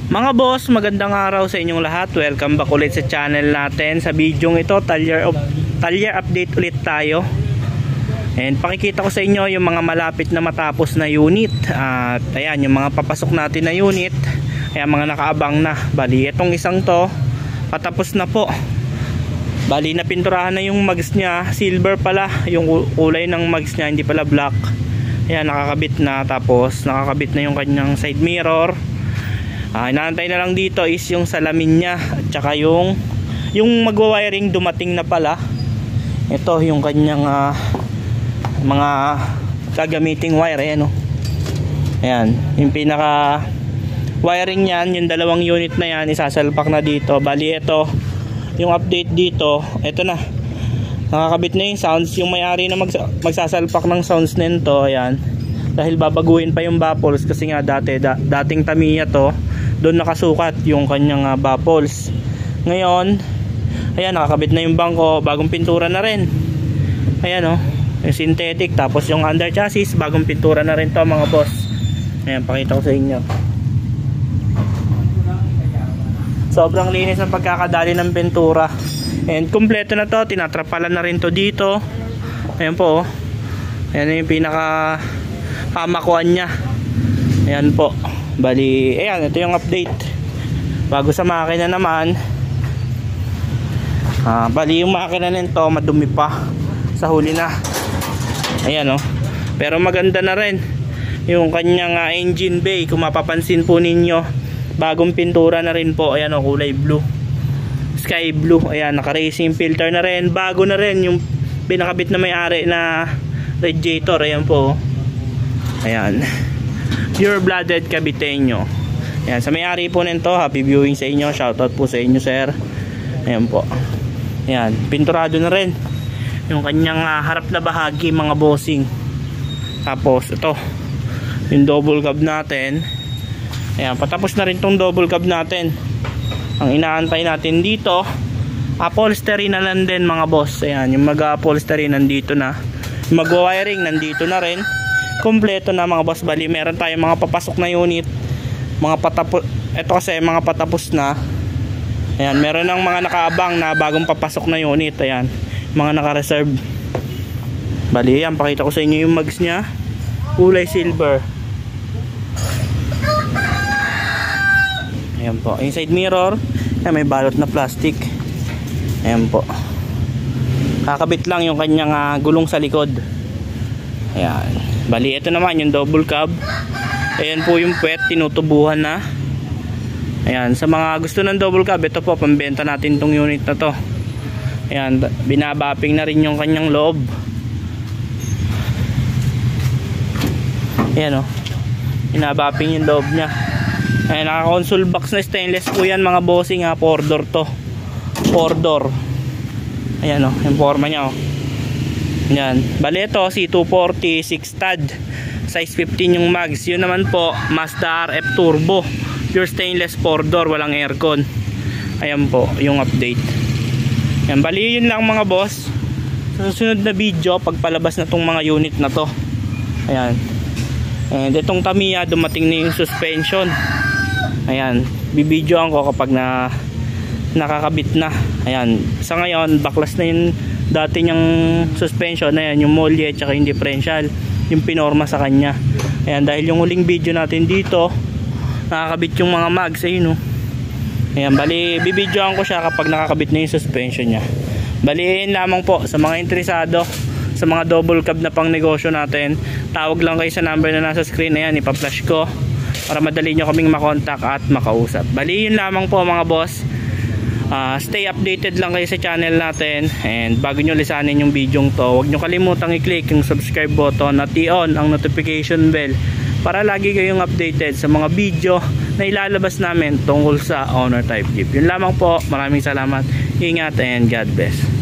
Mga boss, magandang araw sa inyong lahat. Welcome back ulit sa channel natin. Sa video ito, talyer update ulit tayo. And pakikita ko sa inyo yung mga malapit na matapos na unit. At ayan, yung mga papasok natin na unit. Ayan, mga nakaabang na. Bali, itong isang to, patapos na po. Bali, napinturahan na yung mags niya. Silver pala, yung kulay ng mags niya, hindi pala black. Ayan, nakakabit na. Tapos, nakakabit na yung kanyang side mirror. Inaantay na lang dito is yung salamin niya at saka yung magwa-wiring dumating na pala. Ito yung kanyang mga gagamiting wire. Ayan, ayan, yung pinaka wiring niyan, yung dalawang unit na yan isasalpak na dito. Bali ito yung update dito. Ito na, nakakabit na yung sounds. Yung may-ari na magsasalpak ng sounds nito. Ayan, dahil babaguhin pa yung baffles kasi nga dating Tamiya to, doon nakasukat yung kanyang baffles. Ngayon, ayan, nakakabit na yung bangko, bagong pintura na rin. Ayan yung synthetic, tapos yung under chassis, bagong pintura na rin to mga boss. Ayan, pakita ko sa inyo. Sobrang linis ng pagkakadali ng pintura. And kompleto na to, tinatrapalan na rin to dito. Ayan po, ayan yung pinaka pamakuan nya. Ayan po. Bali, ayan, ito yung update. Bago sa makina naman, bali yung makina nito madumi pa sa huli na. Ayan pero maganda na rin yung kanyang engine bay. Kung mapapansin po ninyo, bagong pintura na rin po. Ayan kulay blue, sky blue. Ayan, naka racing filter na rin. Bago na rin yung pinakabit na may-ari na radiator. Ayan po. Ayan, pure blooded Caviteño. Ayan, sa may-ari po nito, happy viewing sa inyo. Shoutout po sa inyo, sir. Ayan po. Ayan, pinturado na rin yung kanyang harap na bahagi mga bossing. Tapos ito yung double cab natin. Ayan, patapos na rin tong double cab natin. Ang inaantay natin dito, upholstery na lang din mga boss. Ayan, yung mag-upholstery nandito na, yung mag-wiring nandito na rin. Kompleto na mga boss. Bali, meron tayong mga papasok na unit, mga patapos. Ito kasi mga patapos na. Ayan, meron ng mga nakaabang na bagong papasok na unit. Ayan, mga naka-reserve. Bali, ayan, pakita ko sa inyo yung mags nya, kulay silver. Ayan po, inside mirror. Ayan, may balot na plastic. Ayan po, kakabit lang yung kanyang gulong sa likod. Ayan. Bali, ito naman yung double cab. Ayan po yung puwet, tinutubuhan na. Ayan, sa mga gusto ng double cab, ito po, pambenta natin tong unit na to. Ayan, binabapping na rin yung kanyang loob. Ayan binabapping yung loob nya. Ayan, naka console box na stainless po yan mga bossing 4 door to, 4 door. Ayan yung forma nya Yan. Bali ito C240 6 stud, size 15 yung mags. Yun naman po Mazda RF Turbo, pure stainless 4 door, walang aircon. Ayan po yung update. Yan, bali yun lang mga boss. Sa susunod na video, pagpalabas na tong mga unit na to. Ayan. And itong Tamiya, dumating na yung suspension. Ayan, bibidyoan ko kapag nakakabit na. Ayan, sa ngayon baklas na yung dati niyang suspension na yan, yung molye at yung differential, yung pinorma sa kanya. Ayan, dahil yung huling video natin dito nakakabit yung mga mags. Ayun Ayan, bali bibidyoan ko siya kapag nakakabit na yung suspension nya. Baliin lamang po sa mga interesado sa mga double cab na pang negosyo natin. Tawag lang kayo sa number na nasa screen. Ayan, ipa-flash ko para madali nyo kaming makontak at makausap. Bali yun lamang po mga boss. Stay updated lang kayo sa channel natin. And bago nyo lisanin yung video to, huwag nyo kalimutang i-click yung subscribe button at i-on ang notification bell para lagi kayong updated sa mga video na ilalabas namin tungkol sa Honor Type Jeep. Yun lamang po. Maraming salamat. Ingat and God bless.